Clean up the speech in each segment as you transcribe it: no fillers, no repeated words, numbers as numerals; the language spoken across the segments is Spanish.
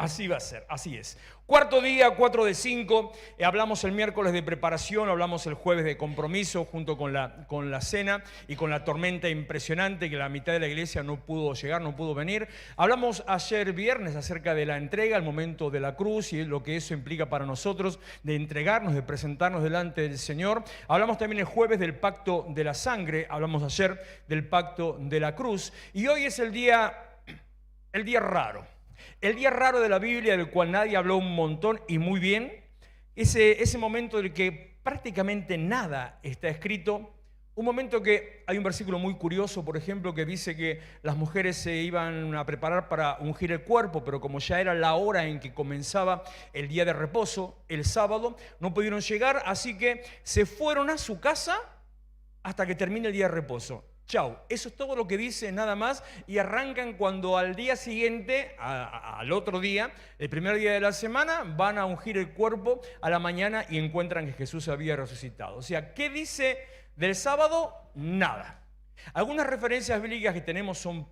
Así va a ser, así es. Cuarto día, 4 de 5. Hablamos el miércoles de preparación, hablamos el jueves de compromiso junto con la cena y con la tormenta impresionante que la mitad de la iglesia no pudo llegar, no pudo venir. Hablamos ayer viernes acerca de la entrega, el momento de la cruz y lo que eso implica para nosotros de entregarnos, de presentarnos delante del Señor. Hablamos también el jueves del pacto de la sangre, hablamos ayer del pacto de la cruz. Y hoy es el día raro. El día raro de la Biblia, del cual nadie habló un montón y muy bien, ese momento del que prácticamente nada está escrito, un momento que hay un versículo muy curioso, por ejemplo, que dice que las mujeres se iban a preparar para ungir el cuerpo, pero como ya era la hora en que comenzaba el día de reposo, el sábado, no pudieron llegar, así que se fueron a su casa hasta que termine el día de reposo. Chau, eso es todo lo que dice, nada más, y arrancan cuando al día siguiente, al otro día, el primer día de la semana, van a ungir el cuerpo a la mañana y encuentran que Jesús había resucitado. O sea, ¿qué dice del sábado? Nada. Algunas referencias bíblicas que tenemos son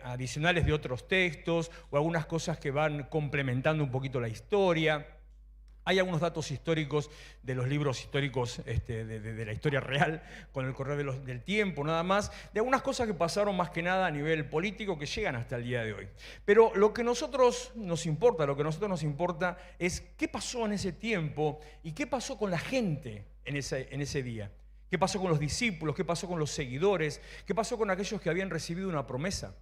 adicionales de otros textos o algunas cosas que van complementando un poquito la historia. Hay algunos datos históricos de los libros históricos de la historia real, con el correr del tiempo, nada más, de algunas cosas que pasaron más que nada a nivel político que llegan hasta el día de hoy. Pero lo que a nosotros nos importa es qué pasó en ese tiempo y qué pasó con la gente en ese día. ¿Qué pasó con los discípulos? ¿Qué pasó con los seguidores? ¿Qué pasó con aquellos que habían recibido una promesa?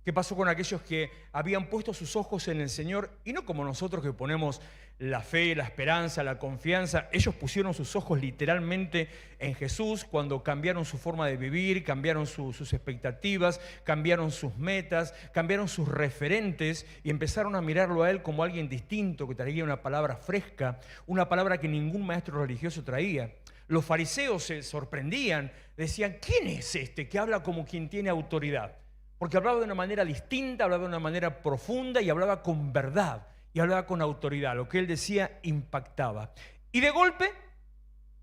¿Qué pasó con aquellos que habían puesto sus ojos en el Señor? Y no como nosotros que ponemos la fe, la esperanza, la confianza. Ellos pusieron sus ojos literalmente en Jesús cuando cambiaron su forma de vivir, cambiaron sus expectativas, cambiaron sus metas, cambiaron sus referentes y empezaron a mirarlo a Él como alguien distinto que traía una palabra fresca, una palabra que ningún maestro religioso traía. Los fariseos se sorprendían, decían, ¿quién es este que habla como quien tiene autoridad? Porque hablaba de una manera distinta, hablaba de una manera profunda y hablaba con verdad y hablaba con autoridad. Lo que él decía impactaba. Y de golpe,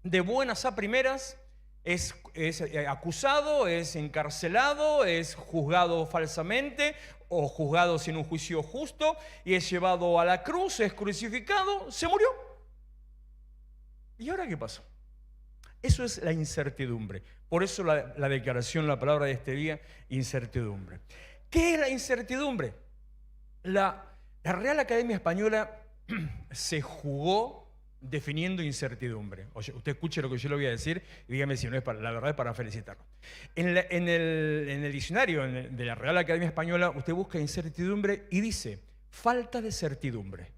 de buenas a primeras, es acusado, es encarcelado, es juzgado falsamente o juzgado sin un juicio justo y es llevado a la cruz, es crucificado, se murió. ¿Y ahora qué pasó? Eso es la incertidumbre. Por eso la declaración, la palabra de este día, incertidumbre. ¿Qué es la incertidumbre? La Real Academia Española se jugó definiendo incertidumbre. Oye, usted escuche lo que yo le voy a decir y dígame si no es la verdad, es para felicitarlo. En el diccionario de la Real Academia Española, usted busca incertidumbre y dice falta de certidumbre.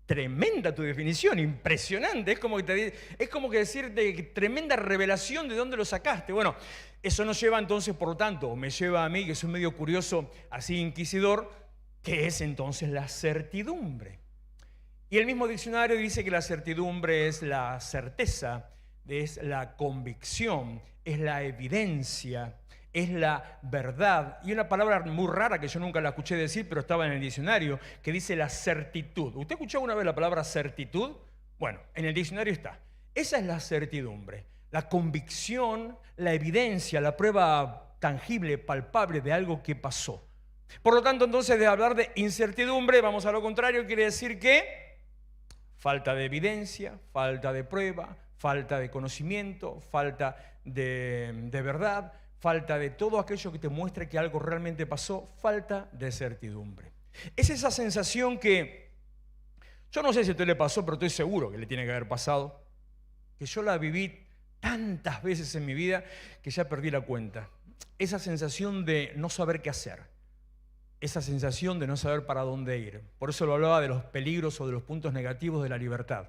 Tremenda tu definición, impresionante. Es como que decirte tremenda revelación de dónde lo sacaste. Bueno, eso nos lleva entonces, por lo tanto, me lleva a mí, que soy medio curioso, así inquisidor, ¿qué es entonces la certidumbre? Y el mismo diccionario dice que la certidumbre es la certeza, es la convicción, es la evidencia, es la verdad. Y una palabra muy rara que yo nunca la escuché decir, pero estaba en el diccionario, que dice la certitud. ¿Usted escuchó alguna vez la palabra certitud? Bueno, en el diccionario está. Esa es la certidumbre, la convicción, la evidencia, la prueba tangible, palpable de algo que pasó. Por lo tanto, entonces, de hablar de incertidumbre, vamos a lo contrario, quiere decir que falta de evidencia, falta de prueba, falta de conocimiento, falta de verdad, falta de todo aquello que te muestre que algo realmente pasó, falta de certidumbre. Es esa sensación que, yo no sé si a usted le pasó, pero estoy seguro que le tiene que haber pasado, que yo la viví tantas veces en mi vida que ya perdí la cuenta. Esa sensación de no saber qué hacer, esa sensación de no saber para dónde ir. Por eso lo hablaba de los peligros o de los puntos negativos de la libertad.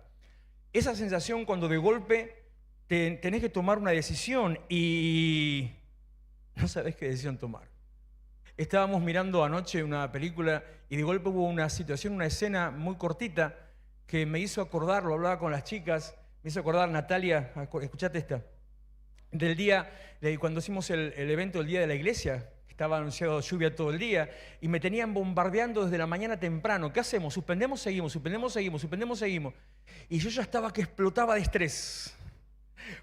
Esa sensación cuando de golpe tenés que tomar una decisión y no sabés qué decisión tomar. Estábamos mirando anoche una película y de golpe hubo una situación, una escena muy cortita que me hizo acordar, lo hablaba con las chicas, me hizo acordar, Natalia, escuchate esta, del día, de cuando hicimos el evento del día de la iglesia, estaba anunciado lluvia todo el día y me tenían bombardeando desde la mañana temprano. ¿Qué hacemos? ¿Suspendemos? Seguimos, suspendemos, seguimos, suspendemos, seguimos. Y yo ya estaba que explotaba de estrés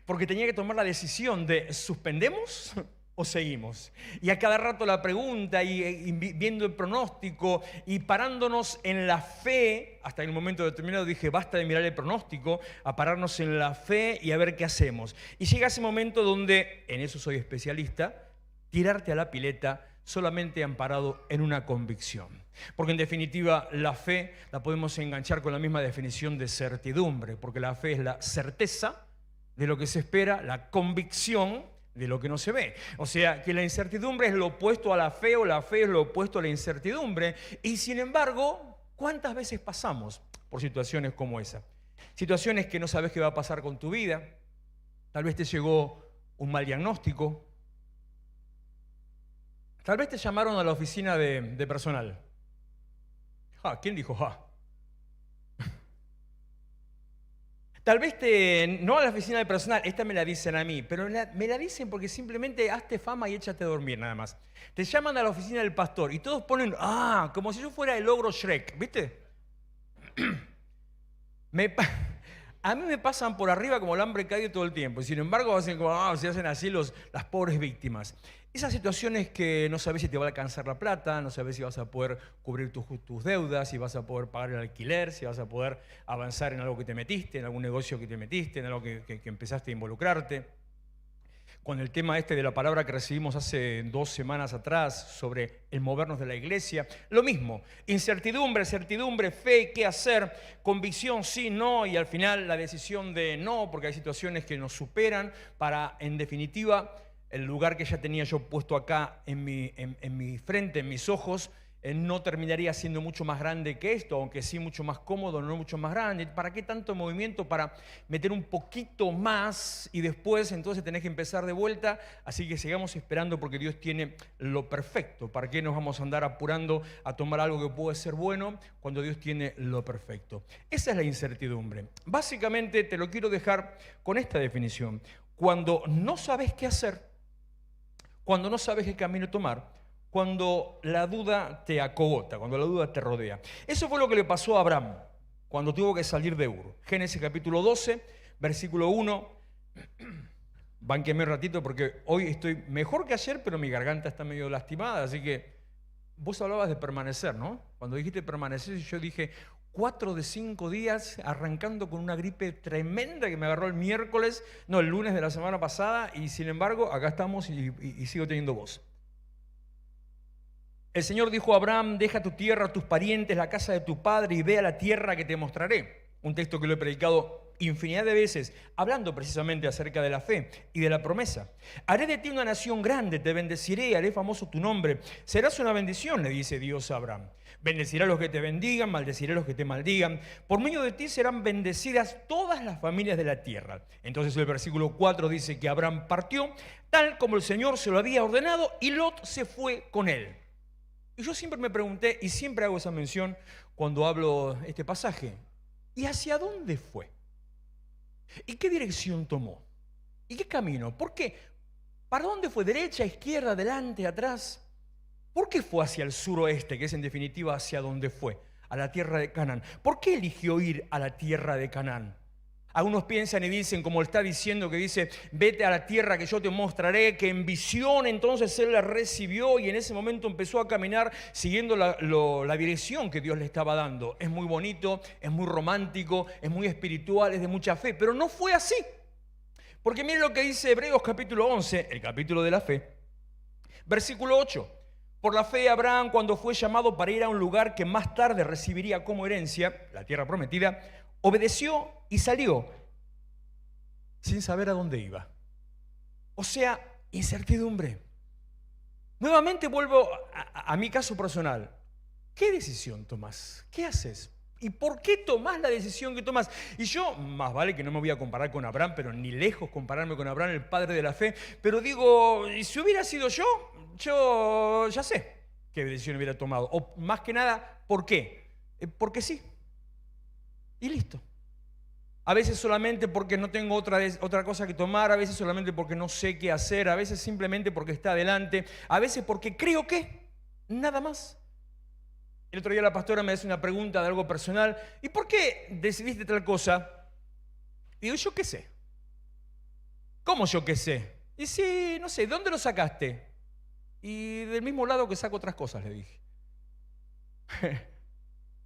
porque tenía que tomar la decisión de ¿suspendemos o seguimos? Y a cada rato la pregunta y viendo el pronóstico y parándonos en la fe. Hasta en un momento determinado dije, basta de mirar el pronóstico, a pararnos en la fe y a ver qué hacemos. Y llega ese momento donde, en eso soy especialista, tirarte a la pileta solamente amparado en una convicción. Porque en definitiva la fe la podemos enganchar con la misma definición de certidumbre, porque la fe es la certeza de lo que se espera, la convicción de lo que no se ve. O sea, que la incertidumbre es lo opuesto a la fe o la fe es lo opuesto a la incertidumbre. Y sin embargo, ¿cuántas veces pasamos por situaciones como esa? Situaciones que no sabes qué va a pasar con tu vida. Tal vez te llegó un mal diagnóstico. Tal vez te llamaron a la oficina de personal. ¿Quién dijo ja? Tal vez no a la oficina de personal, esta me la dicen a mí, pero me la dicen porque simplemente hazte fama y échate a dormir nada más. Te llaman a la oficina del pastor y todos ponen, como si yo fuera el ogro Shrek, ¿viste? A mí me pasan por arriba como el hambre caído todo el tiempo. Y sin embargo, hacen como, se hacen así las pobres víctimas. Esas situaciones que no sabes si te va a alcanzar la plata, no sabes si vas a poder cubrir tus deudas, si vas a poder pagar el alquiler, si vas a poder avanzar en algo que te metiste, en algún negocio que te metiste, en algo que empezaste a involucrarte. Con el tema de la palabra que recibimos hace 2 semanas atrás sobre el movernos de la iglesia, lo mismo, incertidumbre, certidumbre, fe, qué hacer, convicción, sí, no, y al final la decisión de no, porque hay situaciones que nos superan para, en definitiva, el lugar que ya tenía yo puesto acá en mi frente, en mis ojos, no terminaría siendo mucho más grande que esto, aunque sí mucho más cómodo, no mucho más grande. ¿Para qué tanto movimiento? Para meter un poquito más y después entonces tenés que empezar de vuelta. Así que sigamos esperando porque Dios tiene lo perfecto. ¿Para qué nos vamos a andar apurando a tomar algo que puede ser bueno cuando Dios tiene lo perfecto? Esa es la incertidumbre. Básicamente te lo quiero dejar con esta definición. Cuando no sabes qué hacer, cuando no sabes qué camino tomar, cuando la duda te acogota, cuando la duda te rodea. Eso fue lo que le pasó a Abraham cuando tuvo que salir de Ur. Génesis capítulo 12, versículo 1. Bánquenme un ratito porque hoy estoy mejor que ayer, pero mi garganta está medio lastimada, así que vos hablabas de permanecer, ¿no? Cuando dijiste permanecer, yo dije 4 de 5 días arrancando con una gripe tremenda que me agarró el lunes de la semana pasada, y sin embargo acá estamos y sigo teniendo voz. El Señor dijo a Abraham, deja tu tierra, tus parientes, la casa de tu padre y ve a la tierra que te mostraré. Un texto que lo he predicado infinidad de veces, hablando precisamente acerca de la fe y de la promesa. Haré de ti una nación grande, te bendeciré, haré famoso tu nombre. Serás una bendición, le dice Dios a Abraham. Bendeciré a los que te bendigan, maldeciré a los que te maldigan. Por medio de ti serán bendecidas todas las familias de la tierra. Entonces el versículo 4 dice que Abraham partió, tal como el Señor se lo había ordenado, y Lot se fue con él. Y yo siempre me pregunté, y siempre hago esa mención cuando hablo este pasaje, ¿y hacia dónde fue? ¿Y qué dirección tomó? ¿Y qué camino? ¿Por qué? ¿Para dónde fue? ¿Derecha, izquierda, adelante, atrás? ¿Por qué fue hacia el suroeste, que es en definitiva hacia dónde fue? A la tierra de Canaán. ¿Por qué eligió ir a la tierra de Canaán? Algunos piensan y dicen, como está diciendo, que dice, vete a la tierra que yo te mostraré, que en visión entonces él la recibió y en ese momento empezó a caminar siguiendo la dirección que Dios le estaba dando. Es muy bonito, es muy romántico, es muy espiritual, es de mucha fe, pero no fue así. Porque miren lo que dice Hebreos capítulo 11, el capítulo de la fe, versículo 8. Por la fe Abraham, cuando fue llamado para ir a un lugar que más tarde recibiría como herencia, la tierra prometida, obedeció y salió sin saber a dónde iba. O sea, incertidumbre. Nuevamente vuelvo a mi caso personal. ¿Qué decisión tomás? ¿Qué haces? ¿Y por qué tomás la decisión que tomás? Y yo, más vale que no me voy a comparar con Abraham, pero ni lejos compararme con Abraham, el padre de la fe, pero digo, ¿y si hubiera sido yo ya sé qué decisión hubiera tomado? O más que nada, ¿por qué? Porque sí. Y listo. A veces solamente porque no tengo otra cosa que tomar, a veces solamente porque no sé qué hacer, a veces simplemente porque está adelante, a veces porque creo que, nada más. El otro día la pastora me hace una pregunta de algo personal, ¿y por qué decidiste tal cosa? Y digo, yo qué sé. ¿Cómo yo qué sé? Y sí, no sé, ¿de dónde lo sacaste? Y del mismo lado que saco otras cosas, le dije.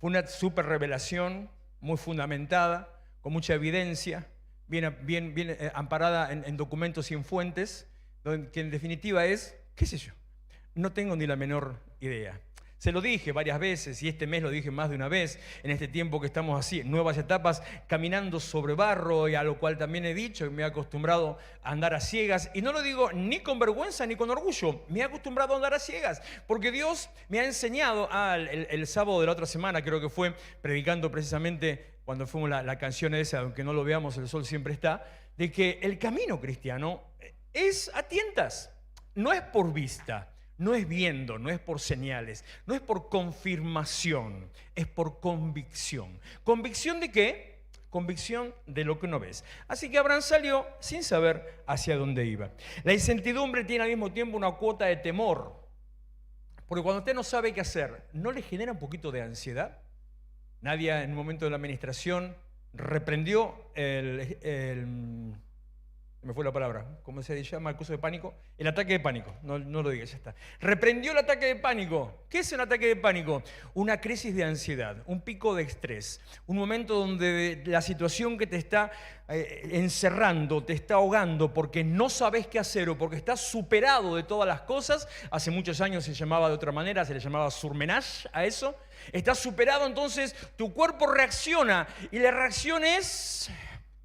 Fue una súper revelación, muy fundamentada, con mucha evidencia, bien amparada en documentos y en fuentes, que en definitiva es, qué sé yo, no tengo ni la menor idea. Se lo dije varias veces y este mes lo dije más de una vez, en este tiempo que estamos así, nuevas etapas, caminando sobre barro, y a lo cual también he dicho que me he acostumbrado a andar a ciegas. Y no lo digo ni con vergüenza ni con orgullo, me he acostumbrado a andar a ciegas, porque Dios me ha enseñado, el sábado de la otra semana creo que fue, predicando precisamente cuando fuimos la canción esa, aunque no lo veamos, el sol siempre está, de que el camino cristiano es a tientas, no es por vista. No es viendo, no es por señales, no es por confirmación, es por convicción. ¿Convicción de qué? Convicción de lo que no ves. Así que Abraham salió sin saber hacia dónde iba. La incertidumbre tiene al mismo tiempo una cuota de temor. Porque cuando usted no sabe qué hacer, ¿no le genera un poquito de ansiedad? Nadia en un momento de la administración reprendió me fue la palabra, ¿cómo se llama? El curso de pánico. El ataque de pánico, no lo diga, ya está. Reprendió el ataque de pánico. ¿Qué es un ataque de pánico? Una crisis de ansiedad, un pico de estrés, un momento donde la situación que te está encerrando, te está ahogando porque no sabes qué hacer o porque estás superado de todas las cosas. Hace muchos años se llamaba de otra manera, se le llamaba surmenage a eso. Estás superado, entonces tu cuerpo reacciona y la reacción es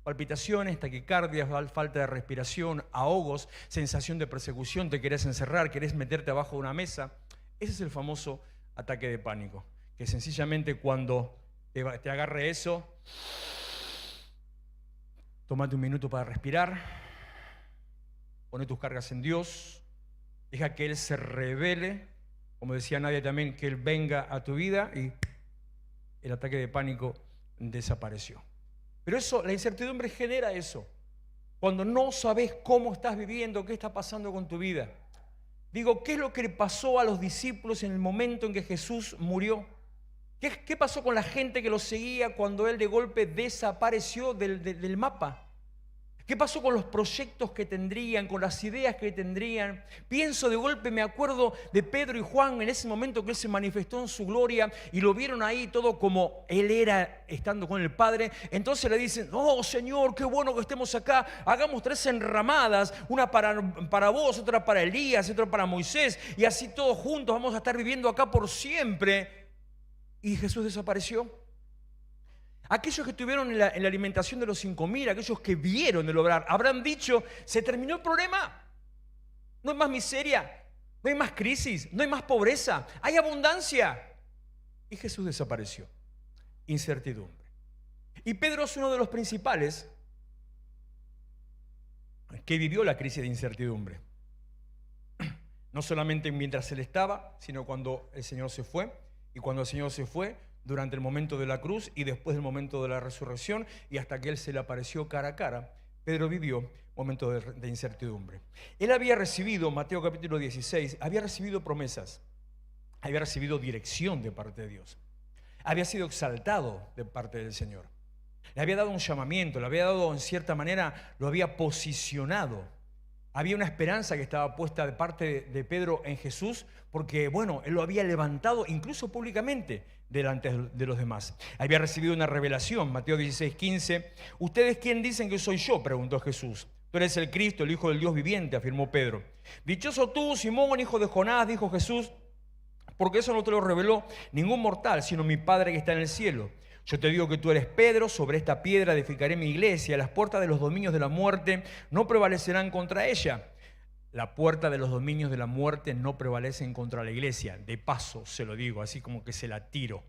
palpitaciones, taquicardias, falta de respiración, ahogos, sensación de persecución, te querés encerrar, querés meterte abajo de una mesa. Ese es el famoso ataque de pánico, que sencillamente cuando te agarre eso, tómate un minuto para respirar, pone tus cargas en Dios, deja que Él se revele, como decía Nadia también, que Él venga a tu vida y el ataque de pánico desapareció. Pero eso, la incertidumbre genera eso. Cuando no sabes cómo estás viviendo, qué está pasando con tu vida. Digo, ¿qué es lo que le pasó a los discípulos en el momento en que Jesús murió? ¿Qué pasó con la gente que lo seguía cuando Él de golpe desapareció del mapa? ¿Qué pasó con los proyectos que tendrían, con las ideas que tendrían? Pienso de golpe, me acuerdo de Pedro y Juan en ese momento que Él se manifestó en su gloria y lo vieron ahí todo como Él era estando con el Padre. Entonces le dicen, oh Señor, qué bueno que estemos acá, hagamos 3 enramadas, una para vos, otra para Elías, otra para Moisés, y así todos juntos vamos a estar viviendo acá por siempre. Y Jesús desapareció. Aquellos que estuvieron en la alimentación de los 5.000, aquellos que vieron el obrar, habrán dicho, se terminó el problema. No hay más miseria, no hay más crisis, no hay más pobreza, hay abundancia. Y Jesús desapareció. Incertidumbre. Y Pedro es uno de los principales que vivió la crisis de incertidumbre. No solamente mientras él estaba, sino cuando el Señor se fue. Y cuando el Señor se fue, durante el momento de la cruz y después del momento de la resurrección y hasta que Él se le apareció cara a cara, Pedro vivió momentos de incertidumbre. Él había recibido, Mateo capítulo 16, había recibido promesas, había recibido dirección de parte de Dios, había sido exaltado de parte del Señor, le había dado un llamamiento, le había dado en cierta manera, lo había posicionado. Había una esperanza que estaba puesta de parte de Pedro en Jesús porque, bueno, él lo había levantado incluso públicamente delante de los demás. Había recibido una revelación, Mateo 16:15. ¿Ustedes quién dicen que soy yo?, preguntó Jesús. Tú eres el Cristo, el Hijo del Dios viviente, afirmó Pedro. Dichoso tú, Simón, hijo de Jonás, dijo Jesús, porque eso no te lo reveló ningún mortal, sino mi Padre que está en el cielo. Yo te digo que tú eres Pedro, sobre esta piedra edificaré mi iglesia, las puertas de los dominios de la muerte no prevalecerán contra ella. La puerta de los dominios de la muerte no prevalecen contra la iglesia. De paso se lo digo, así como que se la tiro.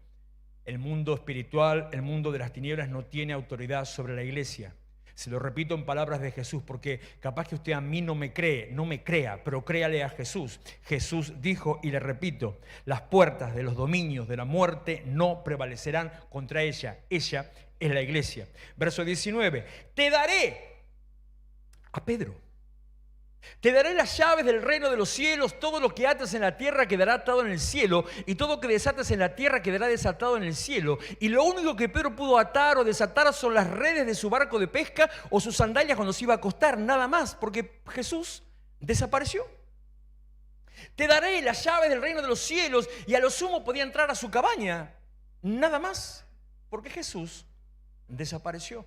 El mundo espiritual, el mundo de las tinieblas no tiene autoridad sobre la iglesia. Se lo repito en palabras de Jesús, porque capaz que usted a mí no me cree, no me crea, pero créale a Jesús. Jesús dijo, y le repito, las puertas de los dominios de la muerte no prevalecerán contra ella. Ella es la iglesia. Verso 19, te daré a Pedro. Te daré las llaves del reino de los cielos. Todo lo que ates en la tierra quedará atado en el cielo, y todo lo que desates en la tierra quedará desatado en el cielo. Y lo único que Pedro pudo atar o desatar son las redes de su barco de pesca o sus sandalias cuando se iba a acostar, nada más, porque Jesús desapareció. Te daré las llaves del reino de los cielos, y a lo sumo podía entrar a su cabaña. Nada más, porque Jesús desapareció.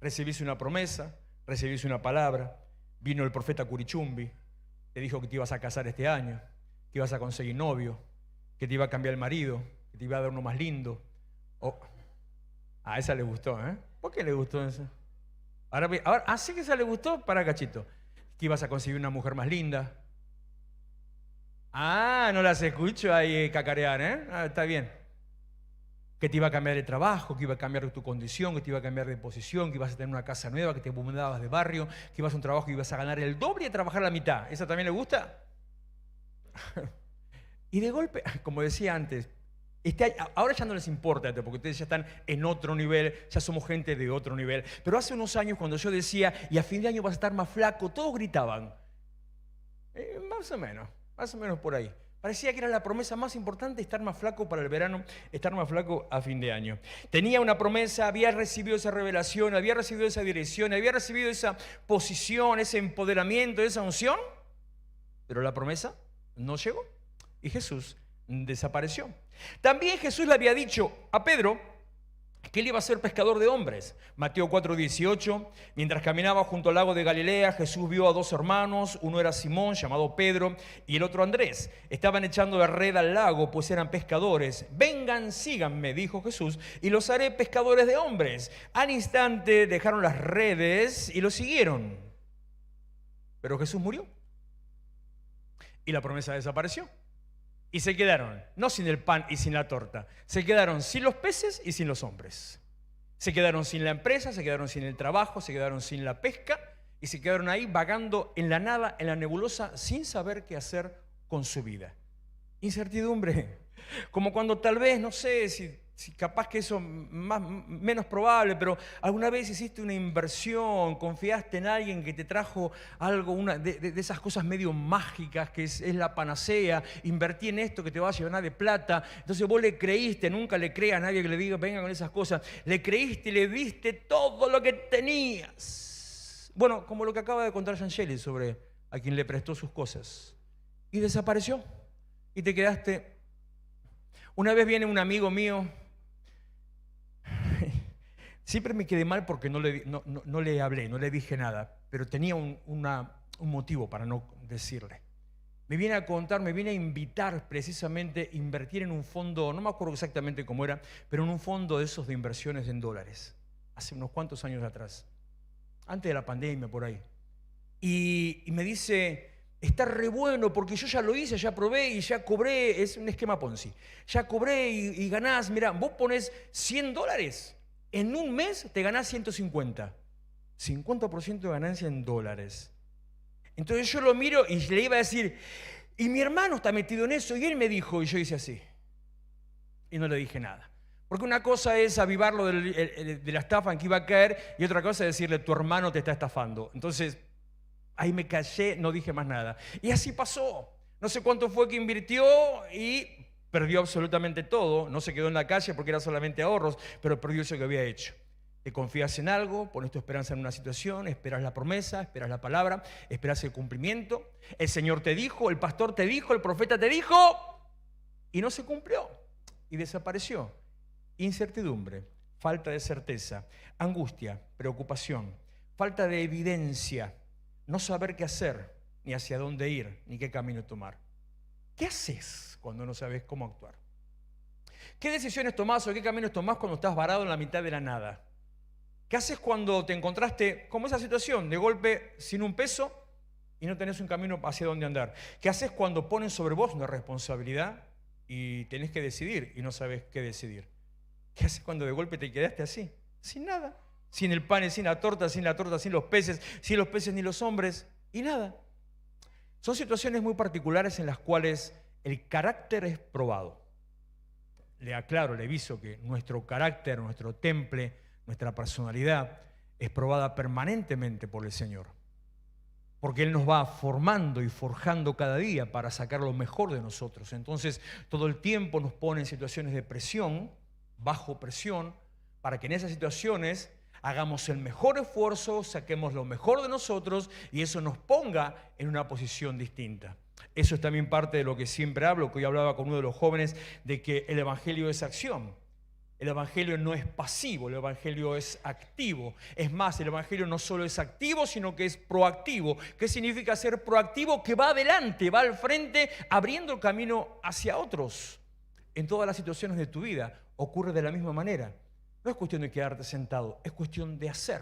Recibiste una promesa, recibiste una palabra, vino el profeta Curichumbi, te dijo que te ibas a casar este año, que ibas a conseguir novio, que te iba a cambiar el marido, que te iba a dar uno más lindo. A esa le gustó, ¿eh? ¿Por qué le gustó eso? Ahora, ¿así que esa le gustó? Para cachito. Que ibas a conseguir una mujer más linda. No las escucho ahí cacarear, ¿eh? Está bien. Que te iba a cambiar de trabajo, que iba a cambiar tu condición, que te iba a cambiar de posición, que ibas a tener una casa nueva, que te mudabas de barrio, que ibas a un trabajo y ibas a ganar el doble y a trabajar la mitad. ¿Esa también le gusta? Y de golpe, como decía antes, ahora ya no les importa esto, porque ustedes ya están en otro nivel, ya somos gente de otro nivel. Pero hace unos años, cuando yo decía, y a fin de año vas a estar más flaco, todos gritaban. Más o menos por ahí. Parecía que era la promesa más importante, estar más flaco para el verano, estar más flaco a fin de año. Tenía una promesa, había recibido esa revelación, había recibido esa dirección, había recibido esa posición, ese empoderamiento, esa unción, pero la promesa no llegó y Jesús desapareció. También Jesús le había dicho a Pedro que él iba a ser pescador de hombres. Mateo 4:18, mientras caminaba junto al lago de Galilea, Jesús vio a dos hermanos, uno era Simón, llamado Pedro, y el otro Andrés. Estaban echando de red al lago, pues eran pescadores. Vengan, síganme, dijo Jesús, y los haré pescadores de hombres. Al instante dejaron las redes y lo siguieron. Pero Jesús murió y la promesa desapareció. Y se quedaron, no sin el pan y sin la torta, se quedaron sin los peces y sin los hombres. Se quedaron sin la empresa, se quedaron sin el trabajo, se quedaron sin la pesca y se quedaron ahí vagando en la nada, en la nebulosa, sin saber qué hacer con su vida. Incertidumbre, como cuando tal vez, no sé si capaz que eso menos probable, pero alguna vez hiciste una inversión, confiaste en alguien que te trajo algo, una de esas cosas medio mágicas que es la panacea, invertí en esto que te va a llenar de plata, entonces vos le creíste, nunca le creas a nadie que le diga venga con esas cosas, le creíste y le diste todo lo que tenías. Bueno, como lo que acaba de contar Shangeli sobre a quien le prestó sus cosas y desapareció y te quedaste. Una vez viene un amigo mío. Siempre me quedé mal porque no le hablé, no le dije nada, pero tenía un motivo para no decirle. Me viene a contar, me viene a invitar precisamente a invertir en un fondo, no me acuerdo exactamente cómo era, pero en un fondo de esos de inversiones en dólares, hace unos cuantos años atrás, antes de la pandemia por ahí. Y me dice, está re bueno porque yo ya lo hice, ya probé y ya cobré, es un esquema Ponzi, ya cobré y ganás, mira, vos ponés $100, en un mes te ganás 150, 50% de ganancia en dólares. Entonces yo lo miro y le iba a decir, y mi hermano está metido en eso, y él me dijo, y yo hice así, y no le dije nada. Porque una cosa es avivarlo de la estafa en que iba a caer, y otra cosa es decirle, tu hermano te está estafando. Entonces, ahí me callé, no dije más nada. Y así pasó. No sé cuánto fue que invirtió y perdió absolutamente todo. No se quedó en la calle porque era solamente ahorros, pero perdió eso que había hecho. Te confías en algo, pones tu esperanza en una situación, esperas la promesa, esperas la palabra, esperas el cumplimiento. El Señor te dijo, el pastor te dijo, el profeta te dijo, y no se cumplió. Y desapareció. Incertidumbre, falta de certeza, angustia, preocupación, falta de evidencia, no saber qué hacer, ni hacia dónde ir, ni qué camino tomar. ¿Qué haces cuando no sabes cómo actuar? ¿Qué decisiones tomás o qué caminos tomás cuando estás varado en la mitad de la nada? ¿Qué haces cuando te encontraste como esa situación, de golpe sin un peso y no tenés un camino hacia dónde andar? ¿Qué haces cuando ponen sobre vos una responsabilidad y tenés que decidir y no sabes qué decidir? ¿Qué haces cuando de golpe te quedaste así, sin nada? Sin el pan y sin la torta, sin los peces ni los hombres y nada. Son situaciones muy particulares en las cuales el carácter es probado. Le aclaro, le aviso que nuestro carácter, nuestro temple, nuestra personalidad es probada permanentemente por el Señor. Porque Él nos va formando y forjando cada día para sacar lo mejor de nosotros. Entonces, todo el tiempo nos pone en situaciones de presión, bajo presión, para que en esas situaciones hagamos el mejor esfuerzo, saquemos lo mejor de nosotros y eso nos ponga en una posición distinta. Eso es también parte de lo que siempre hablo, que hoy hablaba con uno de los jóvenes, de que el evangelio es acción. El evangelio no es pasivo, el evangelio es activo. Es más, el evangelio no solo es activo, sino que es proactivo. ¿Qué significa ser proactivo? Que va adelante, va al frente, abriendo el camino hacia otros. En todas las situaciones de tu vida ocurre de la misma manera. No es cuestión de quedarte sentado, es cuestión de hacer.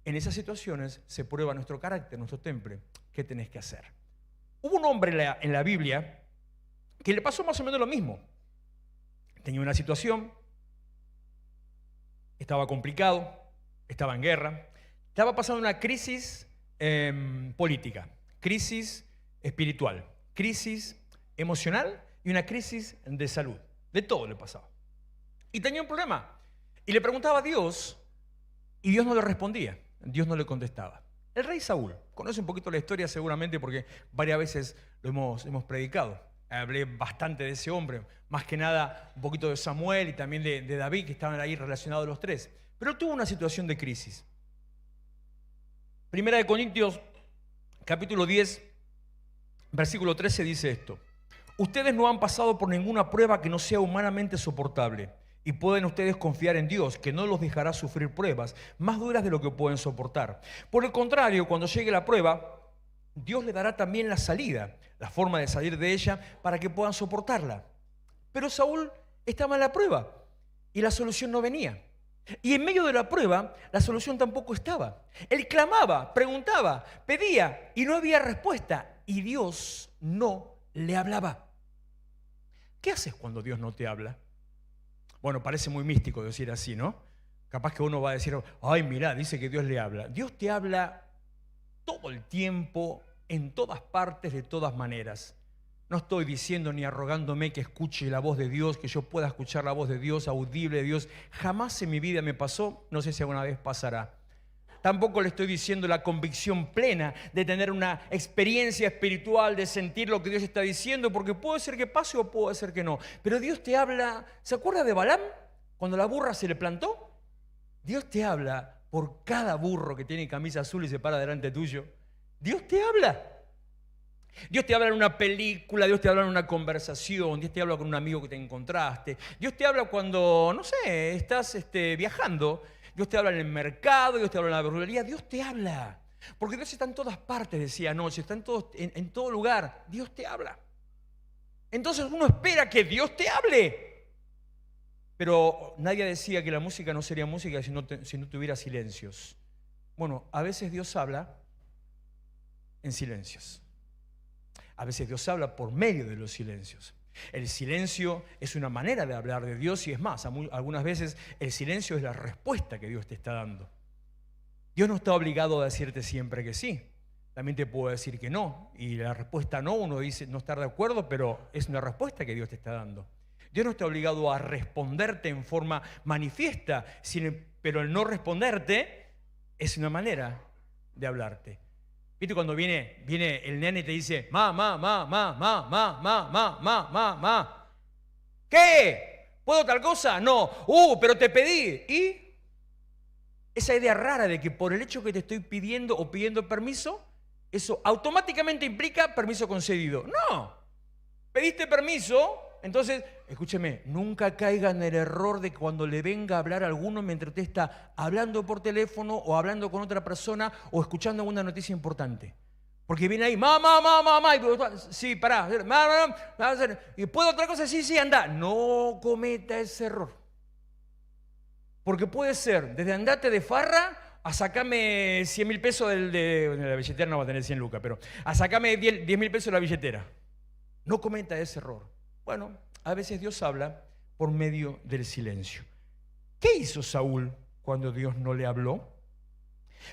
En esas situaciones se prueba nuestro carácter, nuestro temple. ¿Qué tenés que hacer? Hubo un hombre en la Biblia que le pasó más o menos lo mismo. Tenía una situación, estaba complicado, estaba en guerra, estaba pasando una crisis política, crisis espiritual, crisis emocional y una crisis de salud. De todo le pasaba. Y tenía un problema. Y le preguntaba a Dios y Dios no le respondía, Dios no le contestaba. El rey Saúl, conoce un poquito la historia seguramente porque varias veces lo hemos predicado. Hablé bastante de ese hombre, más que nada un poquito de Samuel y también de David, que estaban ahí relacionados los tres. Pero tuvo una situación de crisis. Primera de Corintios, capítulo 10, versículo 13 dice esto: ustedes no han pasado por ninguna prueba que no sea humanamente soportable. Y pueden ustedes confiar en Dios, que no los dejará sufrir pruebas más duras de lo que pueden soportar. Por el contrario, cuando llegue la prueba, Dios le dará también la salida, la forma de salir de ella para que puedan soportarla. Pero Saúl estaba en la prueba y la solución no venía. Y en medio de la prueba, la solución tampoco estaba. Él clamaba, preguntaba, pedía y no había respuesta. Y Dios no le hablaba. ¿Qué haces cuando Dios no te habla? Bueno, parece muy místico decir así, ¿no? Capaz que uno va a decir, ay, mirá, dice que Dios le habla. Dios te habla todo el tiempo, en todas partes, de todas maneras. No estoy diciendo ni arrogándome que escuche la voz de Dios, que yo pueda escuchar la voz de Dios, audible de Dios. Jamás en mi vida me pasó, no sé si alguna vez pasará. Tampoco le estoy diciendo la convicción plena de tener una experiencia espiritual, de sentir lo que Dios está diciendo, porque puede ser que pase o puede ser que no. Pero Dios te habla. ¿Se acuerda de Balaam? Cuando la burra se le plantó. Dios te habla por cada burro que tiene camisa azul y se para delante tuyo. Dios te habla. Dios te habla en una película, Dios te habla en una conversación, Dios te habla con un amigo que te encontraste. Dios te habla cuando, no sé, estás viajando. Dios te habla en el mercado, Dios te habla en la verdulería, Dios te habla. Porque Dios está en todas partes, decía anoche, está en todo lugar. Dios te habla. Entonces uno espera que Dios te hable. Pero nadie decía que la música no sería música si no tuviera silencios. Bueno, a veces Dios habla en silencios. A veces Dios habla por medio de los silencios. El silencio es una manera de hablar de Dios y es más, algunas veces el silencio es la respuesta que Dios te está dando. Dios no está obligado a decirte siempre que sí. También te puedo decir que no. Y la respuesta no, uno dice no estar de acuerdo, pero es una respuesta que Dios te está dando. Dios no está obligado a responderte en forma manifiesta, pero el no responderte es una manera de hablarte. ¿Viste cuando viene el nene y te dice, ma? ¿Qué? ¿Puedo tal cosa? No. Pero te pedí. ¿Y? Esa idea rara de que por el hecho que te estoy pidiendo o pidiendo permiso, eso automáticamente implica permiso concedido. No. Pediste permiso, entonces, escúcheme, nunca caiga en el error de que cuando le venga a hablar a alguno mientras usted está hablando por teléfono o hablando con otra persona o escuchando alguna noticia importante. Porque viene ahí, y, sí, pará, y ¿puedo otra cosa? Sí, anda. No cometa ese error. Porque puede ser, desde andate de farra a sacarme 100.000 pesos de la billetera, no va a tener 100 lucas, pero a sacarme 10.000 pesos de la billetera. No cometa ese error. Bueno, a veces Dios habla por medio del silencio. ¿Qué hizo Saúl cuando Dios no le habló?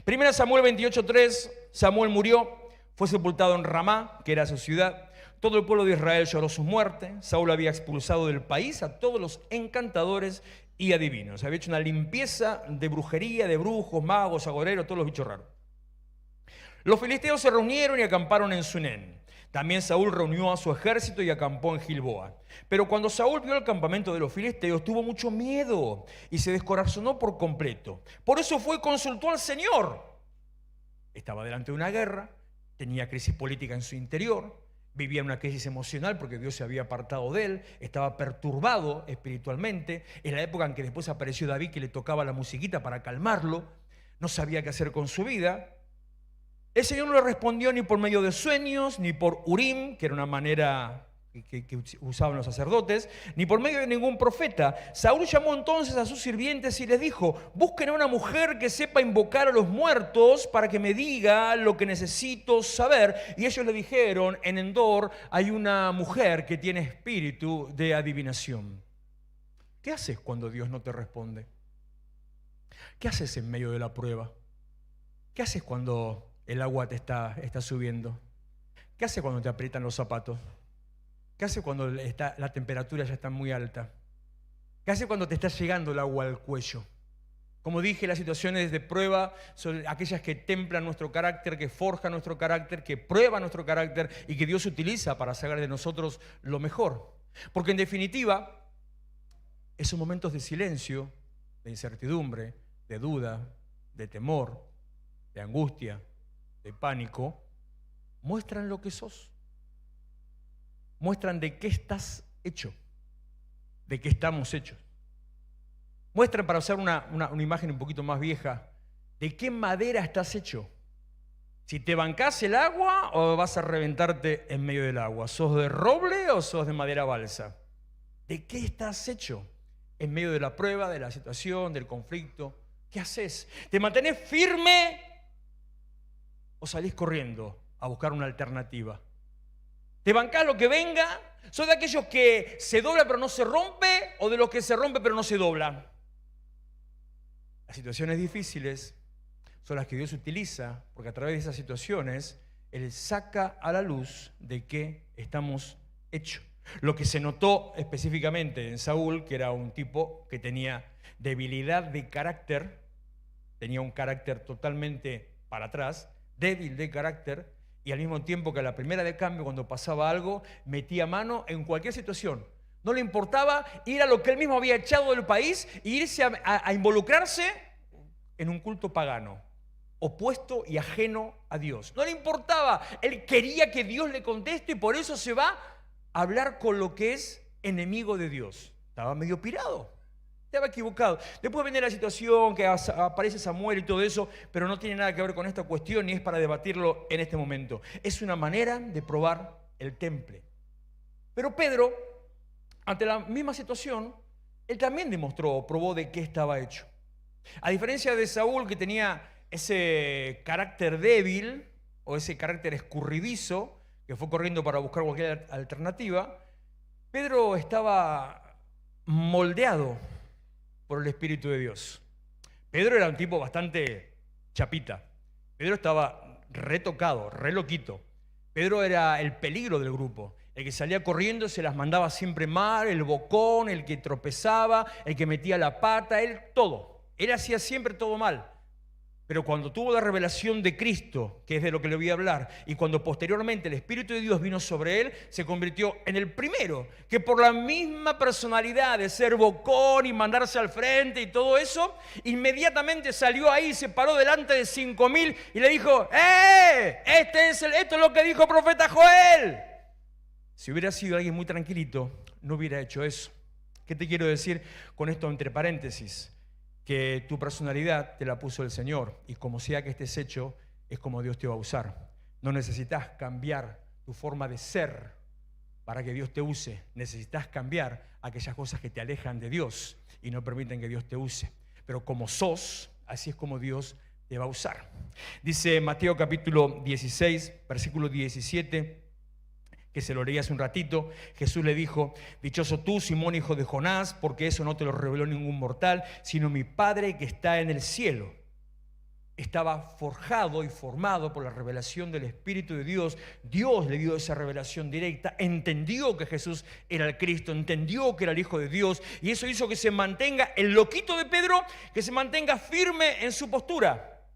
1 Samuel 28:3, Samuel murió, fue sepultado en Ramá, que era su ciudad. Todo el pueblo de Israel lloró su muerte. Saúl había expulsado del país a todos los encantadores y adivinos. Había hecho una limpieza de brujería, de brujos, magos, agoreros, todos los bichos raros. Los filisteos se reunieron y acamparon en Sunén. También Saúl reunió a su ejército y acampó en Gilboa. Pero cuando Saúl vio el campamento de los filisteos, tuvo mucho miedo y se descorazonó por completo. Por eso fue y consultó al Señor. Estaba delante de una guerra, tenía crisis política en su interior, vivía una crisis emocional porque Dios se había apartado de él, estaba perturbado espiritualmente. En la época en que después apareció David, que le tocaba la musiquita para calmarlo, no sabía qué hacer con su vida. El Señor no le respondió ni por medio de sueños, ni por Urim, que era una manera que usaban los sacerdotes, ni por medio de ningún profeta. Saúl llamó entonces a sus sirvientes y les dijo: busquen a una mujer que sepa invocar a los muertos para que me diga lo que necesito saber. Y ellos le dijeron: en Endor hay una mujer que tiene espíritu de adivinación. ¿Qué haces cuando Dios no te responde? ¿Qué haces en medio de la prueba? ¿Qué haces cuando el agua te está subiendo? ¿Qué haces cuando te aprietan los zapatos? ¿Qué haces cuando la temperatura ya está muy alta? ¿Qué haces cuando te está llegando el agua al cuello? Como dije, las situaciones de prueba son aquellas que templan nuestro carácter, que forjan nuestro carácter, que prueban nuestro carácter y que Dios utiliza para sacar de nosotros lo mejor. Porque en definitiva, esos momentos de silencio, de incertidumbre, de duda, de temor, de angustia, de pánico, muestran lo que sos. Muestran de qué estás hecho, de qué estamos hechos. Muestran, para usar una imagen un poquito más vieja, de qué madera estás hecho. Si te bancás el agua o vas a reventarte en medio del agua. ¿Sos de roble o sos de madera balsa? ¿De qué estás hecho en medio de la prueba, de la situación, del conflicto? ¿Qué haces? ¿Te mantenés firme o salís corriendo a buscar una alternativa? ¿Te bancás lo que venga? ¿Sos de aquellos que se dobla pero no se rompe o de los que se rompe pero no se dobla? Las situaciones difíciles son las que Dios utiliza, porque a través de esas situaciones Él saca a la luz de qué estamos hechos. Lo que se notó específicamente en Saúl, que era un tipo que tenía debilidad de carácter, tenía un carácter totalmente para atrás, débil de carácter, y al mismo tiempo que a la primera de cambio, cuando pasaba algo, metía mano en cualquier situación. No le importaba ir a lo que él mismo había echado del país e irse a involucrarse en un culto pagano, opuesto y ajeno a Dios. No le importaba, él quería que Dios le conteste y por eso se va a hablar con lo que es enemigo de Dios. Estaba medio pirado. Estaba equivocado. Después viene la situación que aparece Samuel y todo eso, pero no tiene nada que ver con esta cuestión ni es para debatirlo en este momento. Es una manera de probar el temple. Pero Pedro, ante la misma situación, él también probó de qué estaba hecho. A diferencia de Saúl, que tenía ese carácter débil o ese carácter escurridizo, que fue corriendo para buscar cualquier alternativa, Pedro estaba moldeado por el Espíritu de Dios. Pedro era un tipo bastante chapita. Pedro estaba retocado, re loquito. Pedro era el peligro del grupo. El que salía corriendo se las mandaba siempre mal, el bocón, el que tropezaba, el que metía la pata, él todo. Él hacía siempre todo mal. Pero cuando tuvo la revelación de Cristo, que es de lo que le voy a hablar, y cuando posteriormente el Espíritu de Dios vino sobre él, se convirtió en el primero, que por la misma personalidad de ser bocón y mandarse al frente y todo eso, inmediatamente salió ahí, se paró delante de 5.000 y le dijo: esto es lo que dijo el profeta Joel. Si hubiera sido alguien muy tranquilito, no hubiera hecho eso. ¿Qué te quiero decir con esto entre paréntesis? Que tu personalidad te la puso el Señor y como sea que estés hecho, es como Dios te va a usar. No necesitas cambiar tu forma de ser para que Dios te use. Necesitas cambiar aquellas cosas que te alejan de Dios y no permiten que Dios te use. Pero como sos, así es como Dios te va a usar. Dice Mateo capítulo 16, versículo 17, que se lo leí hace un ratito. Jesús le dijo: dichoso tú, Simón, hijo de Jonás, porque eso no te lo reveló ningún mortal, sino mi Padre que está en el cielo. Estaba forjado y formado por la revelación del Espíritu de Dios. Dios le dio esa revelación directa, entendió que Jesús era el Cristo, entendió que era el Hijo de Dios, y eso hizo que se mantenga el loquito de Pedro, que se mantenga firme en su postura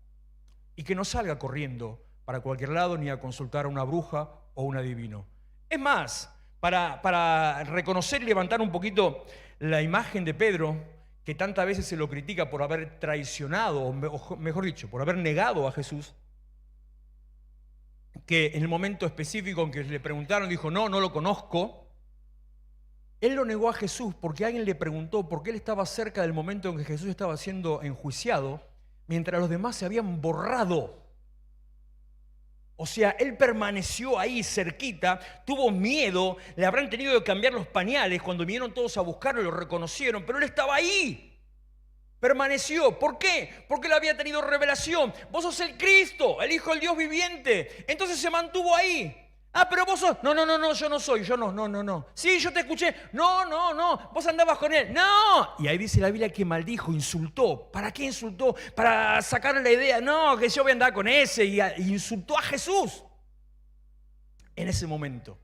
y que no salga corriendo para cualquier lado ni a consultar a una bruja o un adivino. Es más, para reconocer y levantar un poquito la imagen de Pedro, que tantas veces se lo critica por haber traicionado, o mejor dicho, por haber negado a Jesús, que en el momento específico en que le preguntaron, dijo, no lo conozco. Él lo negó a Jesús porque alguien le preguntó por qué él estaba cerca del momento en que Jesús estaba siendo enjuiciado, mientras los demás se habían borrado. O sea, él permaneció ahí cerquita, tuvo miedo, le habrán tenido que cambiar los pañales cuando vinieron todos a buscarlo, lo reconocieron, pero él estaba ahí. Permaneció. ¿Por qué? Porque él había tenido revelación. Vos sos el Cristo, el Hijo del Dios viviente. Entonces se mantuvo ahí. Ah, pero vos sos... No, yo no soy, no. Sí, yo te escuché. No, vos andabas con él. No. Y ahí dice la Biblia que maldijo, insultó. ¿Para qué insultó? Para sacarle la idea. No, que yo voy a andar con ese. Y insultó a Jesús en ese momento.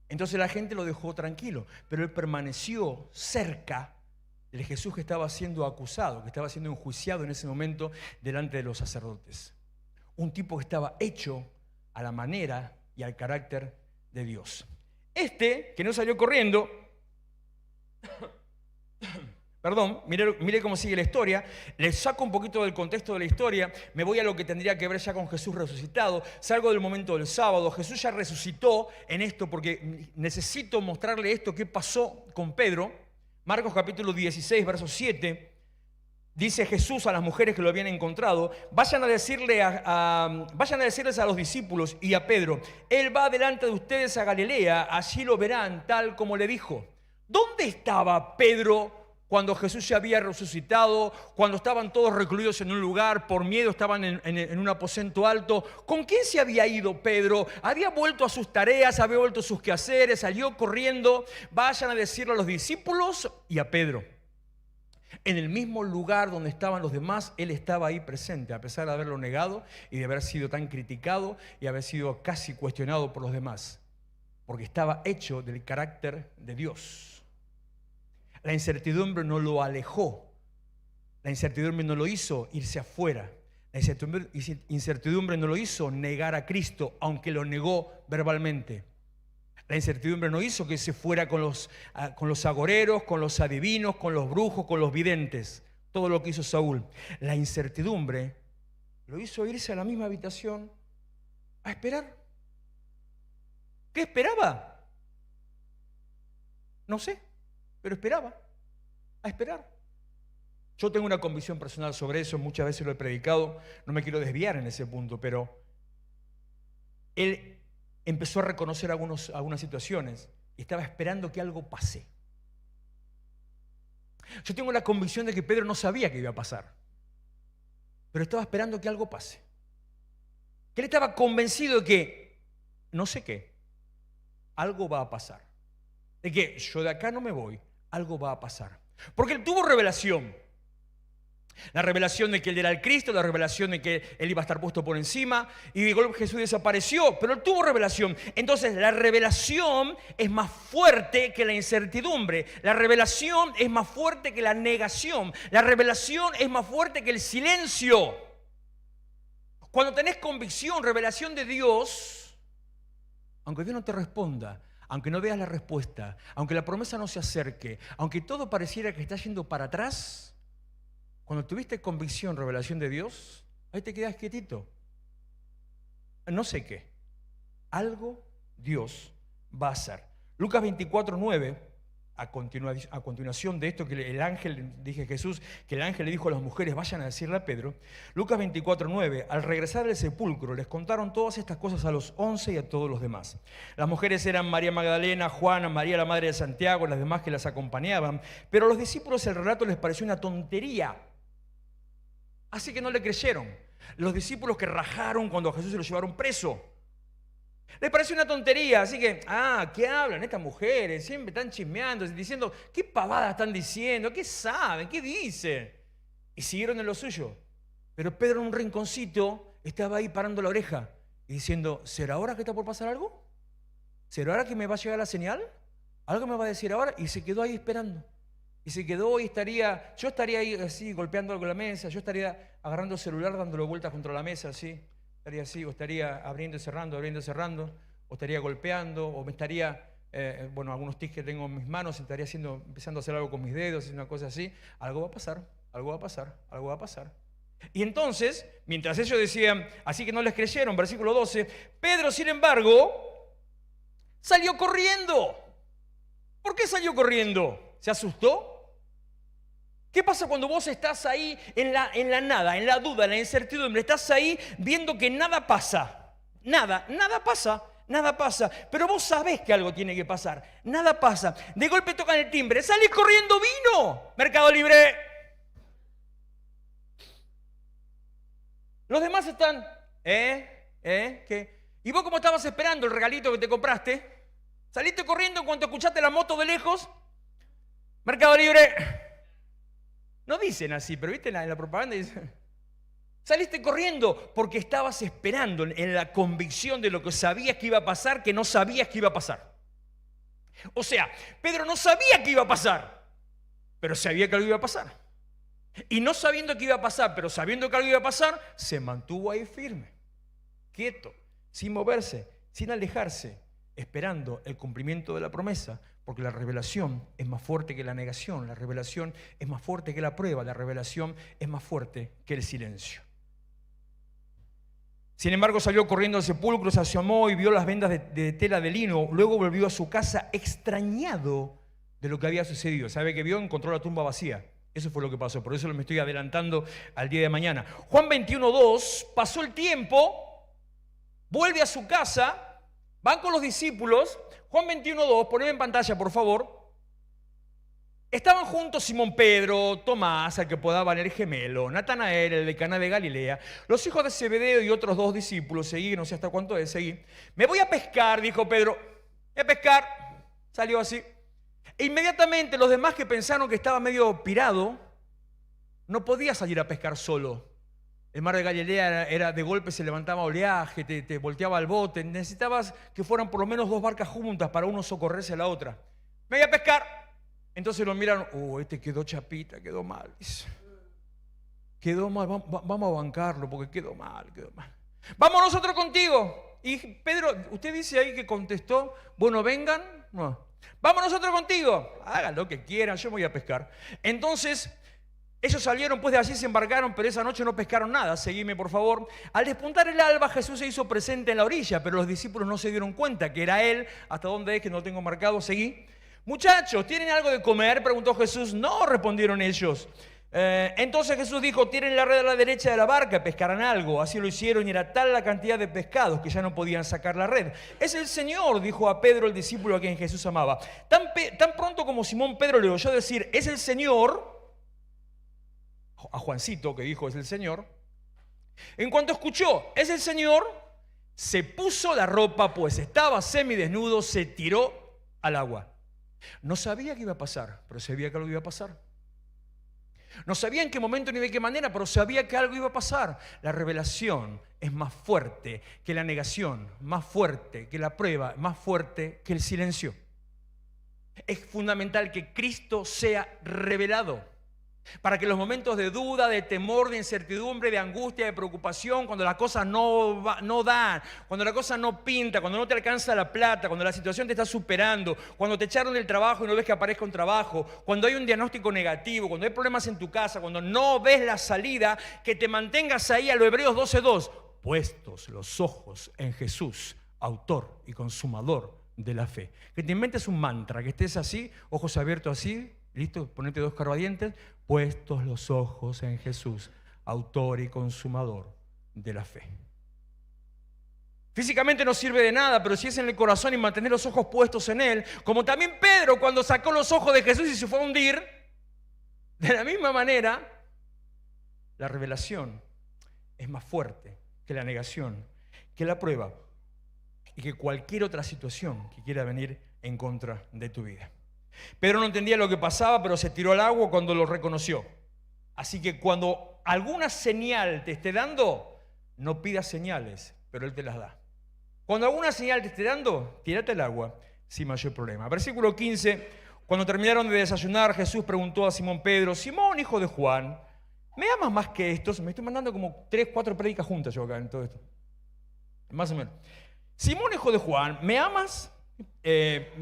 Entonces la gente lo dejó tranquilo. Pero él permaneció cerca del Jesús que estaba siendo acusado, que estaba siendo enjuiciado en ese momento delante de los sacerdotes. Un tipo que estaba hecho a la manera y al carácter de Dios. Que no salió corriendo, perdón, mire cómo sigue la historia. Les saco un poquito del contexto de la historia, me voy a lo que tendría que ver ya con Jesús resucitado, salgo del momento del sábado. Jesús ya resucitó en esto porque necesito mostrarle esto que pasó con Pedro. Marcos capítulo 16, verso 7. Dice Jesús a las mujeres que lo habían encontrado, vayan a decirles a los discípulos y a Pedro, Él va delante de ustedes a Galilea, allí lo verán tal como le dijo. ¿Dónde estaba Pedro cuando Jesús se había resucitado? Cuando estaban todos recluidos en un lugar, por miedo estaban en un aposento alto. ¿Con quién se había ido Pedro? Había vuelto a sus tareas, había vuelto a sus quehaceres, salió corriendo. Vayan a decirle a los discípulos y a Pedro. En el mismo lugar donde estaban los demás, él estaba ahí presente, a pesar de haberlo negado y de haber sido tan criticado y haber sido casi cuestionado por los demás, porque estaba hecho del carácter de Dios. La incertidumbre no lo alejó, la incertidumbre no lo hizo irse afuera, la incertidumbre no lo hizo negar a Cristo, aunque lo negó verbalmente. La incertidumbre no hizo que se fuera con los agoreros, con los adivinos, con los brujos, con los videntes. Todo lo que hizo Saúl. La incertidumbre lo hizo irse a la misma habitación a esperar. ¿Qué esperaba? No sé, pero esperaba. A esperar. Yo tengo una convicción personal sobre eso, muchas veces lo he predicado, no me quiero desviar en ese punto, pero él empezó a reconocer algunas situaciones y estaba esperando que algo pase. Yo tengo la convicción de que Pedro no sabía qué iba a pasar, pero estaba esperando que algo pase. Que él estaba convencido de que, no sé qué, algo va a pasar. De que yo de acá no me voy, algo va a pasar. Porque él tuvo revelación. La revelación de que él era el Cristo, la revelación de que él iba a estar puesto por encima, y de golpe Jesús desapareció, pero él tuvo revelación. Entonces la revelación es más fuerte que la incertidumbre, la revelación es más fuerte que la negación, la revelación es más fuerte que el silencio. Cuando tenés convicción, revelación de Dios, aunque Dios no te responda, aunque no veas la respuesta, aunque la promesa no se acerque, aunque todo pareciera que está yendo para atrás, cuando tuviste convicción, revelación de Dios, ahí te quedas quietito. No sé qué. Algo Dios va a hacer. Lucas 24:9, a continuación de esto que el ángel, dije Jesús, que el ángel le dijo a las mujeres, vayan a decirle a Pedro. Lucas 24:9, al regresar del sepulcro, les contaron todas estas cosas a los 11 y a todos los demás. Las mujeres eran María Magdalena, Juana, María la madre de Santiago, las demás que las acompañaban. Pero a los discípulos el relato les pareció una tontería. Así que no le creyeron. Los discípulos que rajaron cuando a Jesús se lo llevaron preso. Les pareció una tontería, así que, ¿qué hablan estas mujeres? Siempre están chismeando, diciendo, ¿qué pavadas están diciendo? ¿Qué saben? ¿Qué dicen? Y siguieron en lo suyo. Pero Pedro en un rinconcito estaba ahí parando la oreja y diciendo, ¿será ahora que está por pasar algo? ¿Será ahora que me va a llegar la señal? ¿Algo me va a decir ahora? Y se quedó ahí esperando. Y se quedó y yo estaría ahí así golpeando algo en la mesa, yo estaría agarrando el celular dándolo vueltas contra la mesa así, estaría así, o estaría abriendo y cerrando, o estaría golpeando, o me estaría, algunos tics que tengo en mis manos, estaría empezando a hacer algo con mis dedos, una cosa así. Algo va a pasar, algo va a pasar, algo va a pasar. Y entonces, mientras ellos decían, así que no les creyeron, versículo 12, Pedro, sin embargo, salió corriendo. ¿Por qué salió corriendo? ¿Se asustó? ¿Qué pasa cuando vos estás ahí en la nada, en la duda, en la incertidumbre? Estás ahí viendo que nada pasa. Nada pasa. Pero vos sabés que algo tiene que pasar. Nada pasa. De golpe tocan el timbre. ¡Salís corriendo, vino! Mercado Libre. Los demás están, ¿qué? ¿Y vos cómo estabas esperando el regalito que te compraste? ¿Saliste corriendo en cuanto escuchaste la moto de lejos? Mercado Libre. No dicen así, pero viste en la propaganda dicen, saliste corriendo porque estabas esperando en la convicción de lo que sabías que iba a pasar, que no sabías que iba a pasar. O sea, Pedro no sabía que iba a pasar, pero sabía que algo iba a pasar. Y no sabiendo que iba a pasar, pero sabiendo que algo iba a pasar, se mantuvo ahí firme, quieto, sin moverse, sin alejarse, esperando el cumplimiento de la promesa, porque la revelación es más fuerte que la negación, la revelación es más fuerte que la prueba, la revelación es más fuerte que el silencio. Sin embargo, salió corriendo al sepulcro, se asomó y vio las vendas de tela de lino, luego volvió a su casa extrañado de lo que había sucedido. ¿Sabe qué vio? Encontró la tumba vacía. Eso fue lo que pasó, por eso me estoy adelantando al día de mañana. Juan 21:2, pasó el tiempo, vuelve a su casa, van con los discípulos. Juan 21:2, poneme en pantalla por favor. Estaban juntos Simón Pedro, Tomás, al que apodaban el gemelo, Natanael, el de Caná de Galilea, los hijos de Zebedeo y otros 2 discípulos. Seguí, no sé hasta cuánto es, seguí. Me voy a pescar, dijo Pedro. Voy a pescar. Salió así. E inmediatamente los demás, que pensaron que estaba medio pirado, no podía salir a pescar solo. El mar de Galilea era de golpe, se levantaba oleaje, te volteaba el bote. Necesitabas que fueran por lo menos 2 barcas juntas para uno socorrerse a la otra. Me voy a pescar. Entonces lo miraron, este quedó chapita, quedó mal. Quedó mal, vamos a bancarlo porque quedó mal. Vamos nosotros contigo. Y Pedro, usted dice ahí que contestó, bueno, vengan. No. Vamos nosotros contigo. Hagan lo que quieran, yo me voy a pescar. Entonces, ellos salieron pues de allí, se embarcaron, pero esa noche no pescaron nada. Seguime, por favor. Al despuntar el alba, Jesús se hizo presente en la orilla, pero los discípulos no se dieron cuenta que era Él. ¿Hasta dónde es que no tengo marcado? Seguí. Muchachos, ¿tienen algo de comer?, preguntó Jesús. No, respondieron ellos. Entonces Jesús dijo, tiren la red a la derecha de la barca, pescarán algo. Así lo hicieron y era tal la cantidad de pescados que ya no podían sacar la red. Es el Señor, dijo a Pedro, el discípulo a quien Jesús amaba. Tan pronto como Simón Pedro le oyó decir, es el Señor, a Juancito que dijo, es el Señor, en cuanto escuchó, es el Señor, se puso la ropa, pues estaba semidesnudo, se tiró al agua. No sabía qué iba a pasar, pero sabía que algo iba a pasar. No sabía en qué momento ni de qué manera, pero sabía que algo iba a pasar. La revelación es más fuerte que la negación, más fuerte que la prueba, más fuerte que el silencio. Es fundamental que Cristo sea revelado para que en los momentos de duda, de temor, de incertidumbre, de angustia, de preocupación, cuando las cosas no dan, cuando la cosa no pinta, cuando no te alcanza la plata, cuando la situación te está superando, cuando te echaron del trabajo y no ves que aparezca un trabajo, cuando hay un diagnóstico negativo, cuando hay problemas en tu casa, cuando no ves la salida, que te mantengas ahí a lo Hebreos 12:2, puestos los ojos en Jesús, autor y consumador de la fe. Que te inventes un mantra, que estés así, ojos abiertos así, listo, ponete 2 escarbadientes, puestos los ojos en Jesús, autor y consumador de la fe. Físicamente no sirve de nada, pero si es en el corazón y mantener los ojos puestos en Él, como también Pedro cuando sacó los ojos de Jesús y se fue a hundir, de la misma manera, la revelación es más fuerte que la negación, que la prueba y que cualquier otra situación que quiera venir en contra de tu vida. Pedro no entendía lo que pasaba, pero se tiró al agua cuando lo reconoció. Así que cuando alguna señal te esté dando, no pidas señales, pero Él te las da. Cuando alguna señal te esté dando, tírate al agua sin mayor problema. Versículo 15, cuando terminaron de desayunar, Jesús preguntó a Simón Pedro, Simón, hijo de Juan, ¿me amas más que estos? Me estoy mandando como 3, 4 prédicas juntas yo acá en todo esto. Más o menos. Simón, hijo de Juan, ¿me amas?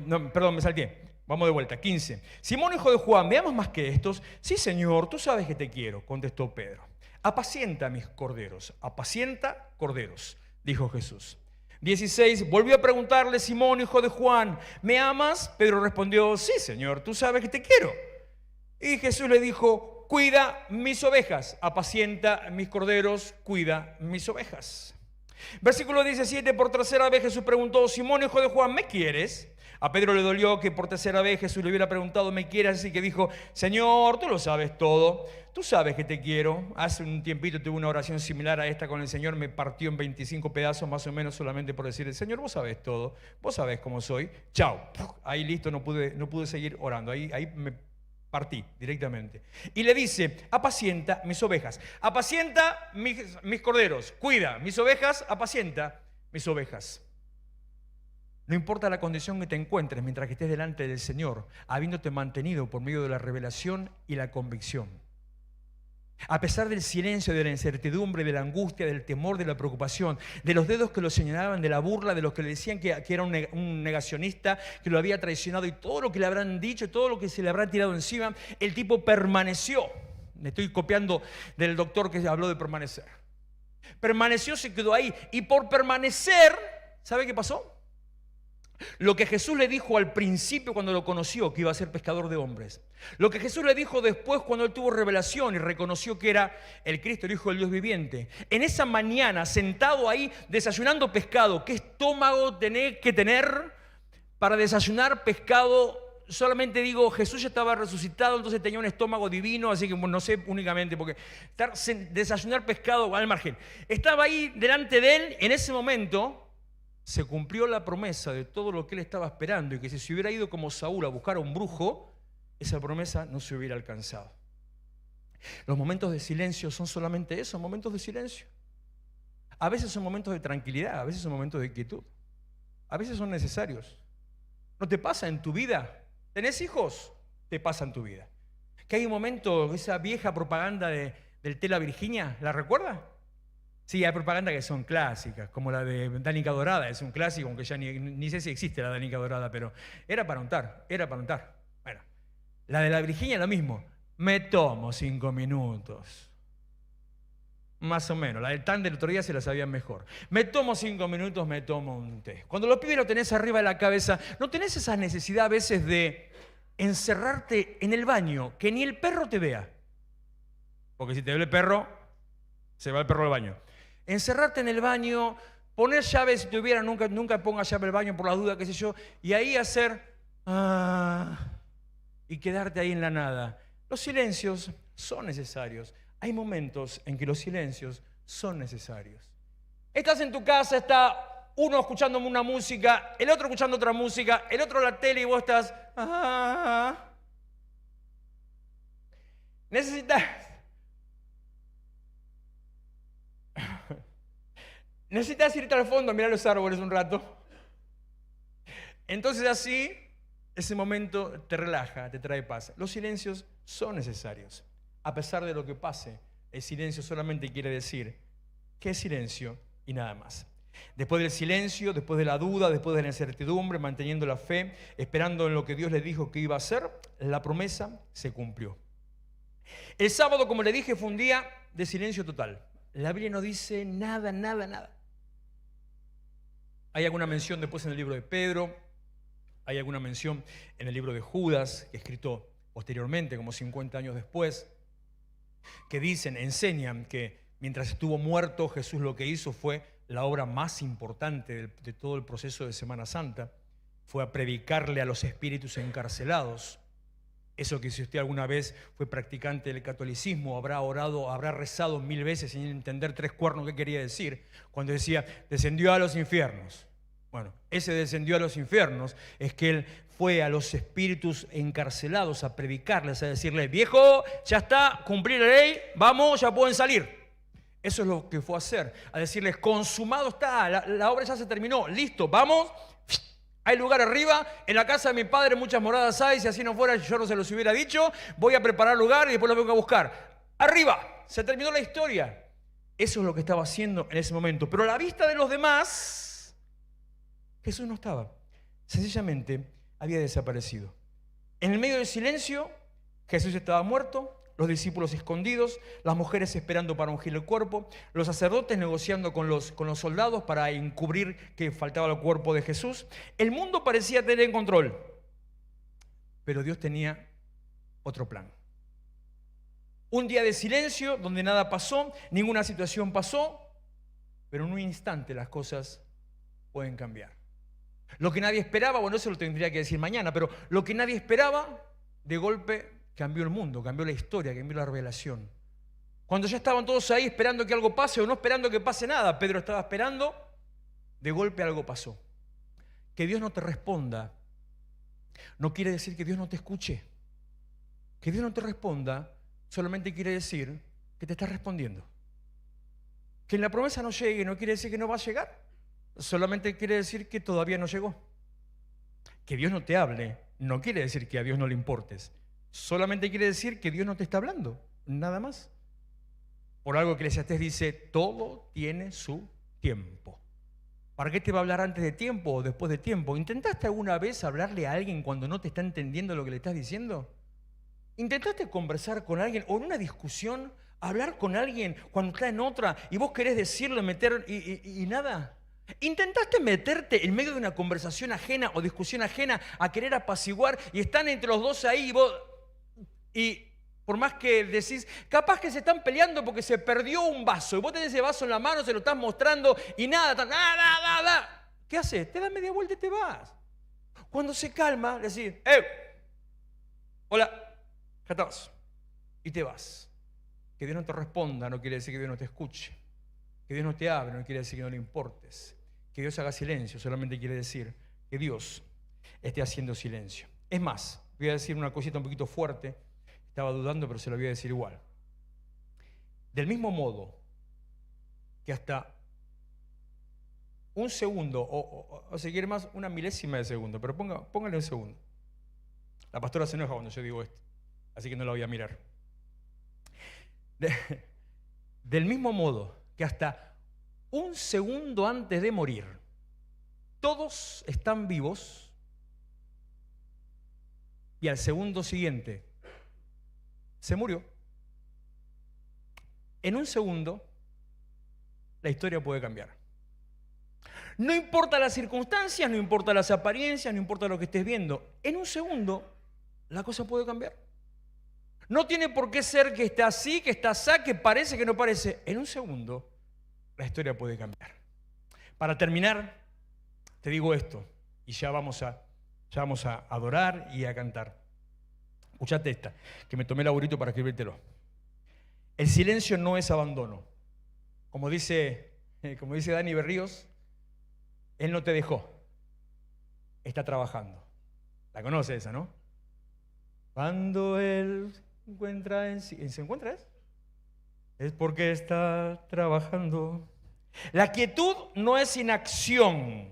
No, perdón, me salté. Vamos de vuelta, 15. Simón, hijo de Juan, ¿me amas más que estos? Sí, Señor, tú sabes que te quiero, contestó Pedro. Apacienta mis corderos, apacienta corderos, dijo Jesús. 16, volvió a preguntarle Simón, hijo de Juan, ¿me amas? Pedro respondió, sí, Señor, tú sabes que te quiero. Y Jesús le dijo, cuida mis ovejas, apacienta mis corderos, cuida mis ovejas. Versículo 17, por tercera vez Jesús preguntó, Simón, hijo de Juan, ¿me quieres? A Pedro le dolió que por tercera vez Jesús le hubiera preguntado, ¿me quieres? Así que dijo, Señor, tú lo sabes todo, tú sabes que te quiero. Hace un tiempito tuve una oración similar a esta con el Señor, me partió en 25 pedazos más o menos solamente por decirle, Señor, vos sabés todo, vos sabés cómo soy, chao. Ahí listo, no pude seguir orando, ahí me partí directamente. Y le dice, apacienta mis ovejas, apacienta mis corderos, cuida mis ovejas, apacienta mis ovejas. No importa la condición que te encuentres mientras que estés delante del Señor, habiéndote mantenido por medio de la revelación y la convicción. A pesar del silencio, de la incertidumbre, de la angustia, del temor, de la preocupación, de los dedos que lo señalaban, de la burla, de los que le decían que era un negacionista, que lo había traicionado y todo lo que le habrán dicho, todo lo que se le habrá tirado encima, el tipo permaneció. Me estoy copiando del doctor que habló de permanecer. Permaneció, se quedó ahí y por permanecer, ¿sabe qué pasó? Lo que Jesús le dijo al principio cuando lo conoció, que iba a ser pescador de hombres. Lo que Jesús le dijo después cuando él tuvo revelación y reconoció que era el Cristo, el Hijo del Dios viviente. En esa mañana, sentado ahí, desayunando pescado. ¿Qué estómago tenés que tener para desayunar pescado? Solamente digo, Jesús ya estaba resucitado, entonces tenía un estómago divino, así que no sé únicamente, porque desayunar pescado al margen. Estaba ahí delante de él, en ese momento se cumplió la promesa de todo lo que él estaba esperando y que si se hubiera ido como Saúl a buscar a un brujo, esa promesa no se hubiera alcanzado. Los momentos de silencio son solamente eso, momentos de silencio. A veces son momentos de tranquilidad, a veces son momentos de quietud. A veces son necesarios. ¿No te pasa en tu vida? ¿Tenés hijos? Te pasa en tu vida. Que hay un momento, esa vieja propaganda del Tela Virginia, ¿la recuerdas? Sí, hay propagandas que son clásicas, como la de Danica Dorada, es un clásico, aunque ya ni sé si existe la Danica Dorada, pero era para untar. Bueno, la de la Virginia lo mismo, me tomo 5 minutos. Más o menos, la del tan del otro día se la sabían mejor. Me tomo 5 minutos, me tomo un té. Cuando los pibes lo tenés arriba de la cabeza, ¿no tenés esa necesidad a veces de encerrarte en el baño, que ni el perro te vea? Porque si te ve el perro, se va el perro al baño. Encerrarte en el baño, poner llave si tuviera, nunca ponga llave al baño por la duda, qué sé yo, y ahí hacer y quedarte ahí en la nada. Los silencios son necesarios. Hay momentos en que los silencios son necesarios. Estás en tu casa, está uno escuchando una música, el otro escuchando otra música, el otro la tele y vos estás Necesitas irte al fondo a mirar los árboles un rato. Entonces así, ese momento te relaja, te trae paz. Los silencios son necesarios. A pesar de lo que pase, el silencio solamente quiere decir que es silencio y nada más. Después del silencio, después de la duda, después de la incertidumbre, manteniendo la fe, esperando en lo que Dios le dijo que iba a hacer, la promesa se cumplió. El sábado, como le dije, fue un día de silencio total. La Biblia no dice nada. Hay alguna mención después en el libro de Pedro, hay alguna mención en el libro de Judas, que escrito posteriormente, como 50 años después, que enseñan que mientras estuvo muerto, Jesús lo que hizo fue la obra más importante de todo el proceso de Semana Santa, fue a predicarle a los espíritus encarcelados. Eso que si usted alguna vez fue practicante del catolicismo, habrá orado, habrá rezado 1000 veces sin entender 3 cuernos qué quería decir, cuando decía, descendió a los infiernos. Bueno, ese descendió a los infiernos es que él fue a los espíritus encarcelados a predicarles, a decirles, viejo, ya está, cumplí la ley, vamos, ya pueden salir. Eso es lo que fue a hacer, a decirles, consumado está, la obra ya se terminó, listo, vamos. Hay lugar arriba, en la casa de mi padre muchas moradas hay, si así no fuera yo no se los hubiera dicho, voy a preparar lugar y después lo vengo a buscar. Arriba, se terminó la historia. Eso es lo que estaba haciendo en ese momento. Pero a la vista de los demás, Jesús no estaba. Sencillamente había desaparecido. En el medio del silencio, Jesús estaba muerto, los discípulos escondidos, las mujeres esperando para ungir el cuerpo, los sacerdotes negociando con los soldados para encubrir que faltaba el cuerpo de Jesús. El mundo parecía tener control, pero Dios tenía otro plan. Un día de silencio donde nada pasó, ninguna situación pasó, pero en un instante las cosas pueden cambiar. Lo que nadie esperaba, bueno, eso lo tendría que decir mañana, pero lo que nadie esperaba, de golpe cambió el mundo, cambió la historia, cambió la revelación. Cuando ya estaban todos ahí esperando que algo pase o no esperando que pase nada, Pedro estaba esperando, de golpe algo pasó. Que Dios no te responda no quiere decir que Dios no te escuche. Que Dios no te responda solamente quiere decir que te está respondiendo. Que la promesa no llegue no quiere decir que no va a llegar, solamente quiere decir que todavía no llegó. Que Dios no te hable no quiere decir que a Dios no le importes, solamente quiere decir que Dios no te está hablando, nada más. Por algo que Eclesiastés dice, todo tiene su tiempo. ¿Para qué te va a hablar antes de tiempo o después de tiempo? ¿Intentaste alguna vez hablarle a alguien cuando no te está entendiendo lo que le estás diciendo? ¿Intentaste conversar con alguien o en una discusión, hablar con alguien cuando está en otra y vos querés decirle, meter y nada? ¿Intentaste meterte en medio de una conversación ajena o discusión ajena a querer apaciguar y están entre los dos ahí y vos... Y por más que decís, capaz que se están peleando porque se perdió un vaso y vos tenés ese vaso en la mano, se lo estás mostrando y nada. ¿Qué haces? Te das media vuelta y te vas. Cuando se calma, decís, hola, ya estás. Y te vas. Que Dios no te responda no quiere decir que Dios no te escuche. Que Dios no te hable no quiere decir que no le importes. Que Dios haga silencio solamente quiere decir que Dios esté haciendo silencio. Es más, voy a decir una cosita un poquito fuerte. Estaba dudando, pero se lo voy a decir igual. Del mismo modo que hasta un segundo, o si quiere más, una milésima de segundo, pero póngale un segundo. La pastora se enoja cuando yo digo esto, así que no la voy a mirar. Del mismo modo que hasta un segundo antes de morir, todos están vivos y al segundo siguiente se murió. En un segundo, la historia puede cambiar. No importa las circunstancias, no importa las apariencias, no importa lo que estés viendo. En un segundo, la cosa puede cambiar. No tiene por qué ser que está así, que está así, que parece, que no parece. En un segundo, la historia puede cambiar. Para terminar, te digo esto, y ya vamos a adorar y a cantar. Escuchate esta, que me tomé el aburrito para escribírtelo. El silencio no es abandono. Como dice Dani Berríos, Él no te dejó, está trabajando. La conoce esa, ¿no? Cuando Él ¿se encuentra? Es porque está trabajando. La quietud no es inacción.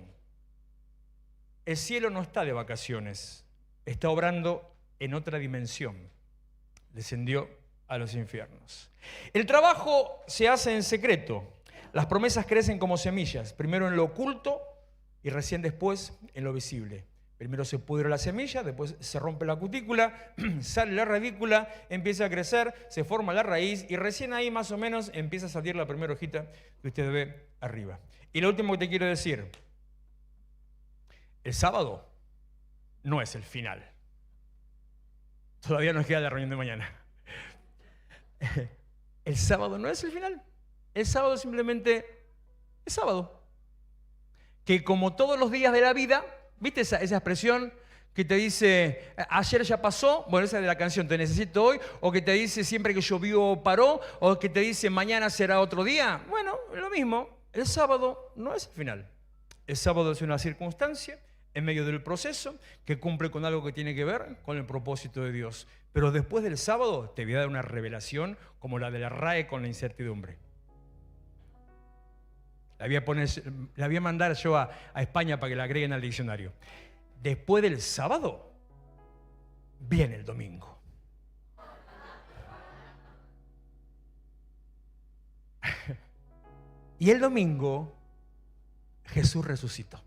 El cielo no está de vacaciones, está obrando en otra dimensión. Descendió a los infiernos. El trabajo se hace en secreto. Las promesas crecen como semillas, primero en lo oculto y recién después en lo visible. Primero se pudre la semilla, después se rompe la cutícula, sale la radícula, empieza a crecer, se forma la raíz y recién ahí más o menos empieza a salir la primera hojita que usted ve arriba. Y lo último que te quiero decir, el sábado no es el final. Todavía nos queda la reunión de mañana. El sábado no es el final. El sábado simplemente es sábado. Que como todos los días de la vida, ¿viste esa expresión que te dice ayer ya pasó? Bueno, esa es de la canción, te necesito hoy. O que te dice siempre que llovió paró. O que te dice mañana será otro día. Bueno, lo mismo. El sábado no es el final. El sábado es una circunstancia en medio del proceso que cumple con algo que tiene que ver con el propósito de Dios. Pero después del sábado te voy a dar una revelación como la de la RAE con la incertidumbre. La voy a mandar yo a España para que la agreguen al diccionario. Después del sábado viene el domingo. Y el domingo Jesús resucitó.